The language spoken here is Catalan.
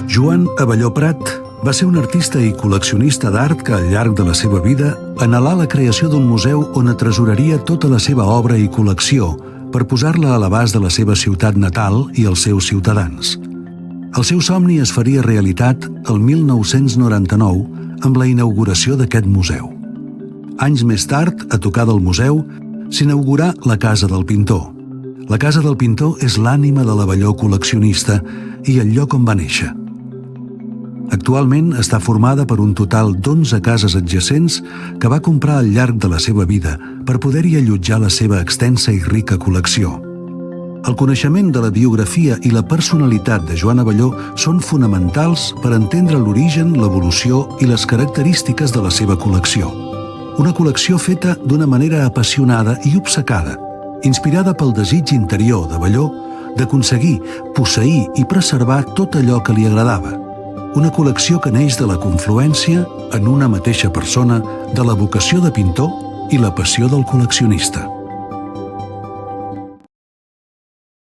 Joan Abelló Prat va ser un artista i col·leccionista d'art que, al llarg de la seva vida, anhelà la creació d'un museu on atresoraria tota la seva obra i col·lecció per posar-la a l'abast de la seva ciutat natal i els seus ciutadans. El seu somni es faria realitat el 1999 amb la inauguració d'aquest museu. Anys més tard, a tocar del museu, s'inaugurà la Casa del Pintor. La Casa del Pintor és l'ànima de l'Abelló col·leccionista i el lloc on va néixer. Actualment està formada per un total d'11 cases adjacents que va comprar al llarg de la seva vida per poder-hi allotjar la seva extensa i rica col·lecció. El coneixement de la biografia i la personalitat de Joan Abelló són fonamentals per entendre l'origen, l'evolució i les característiques de la seva col·lecció. Una col·lecció feta d'una manera apassionada i obcecada, inspirada pel desig interior d'Abelló d'aconseguir, posseir i preservar tot allò que li agradava. Una col·lecció que neix de la confluència, en una mateixa persona, de la vocació de pintor i la passió del col·leccionista.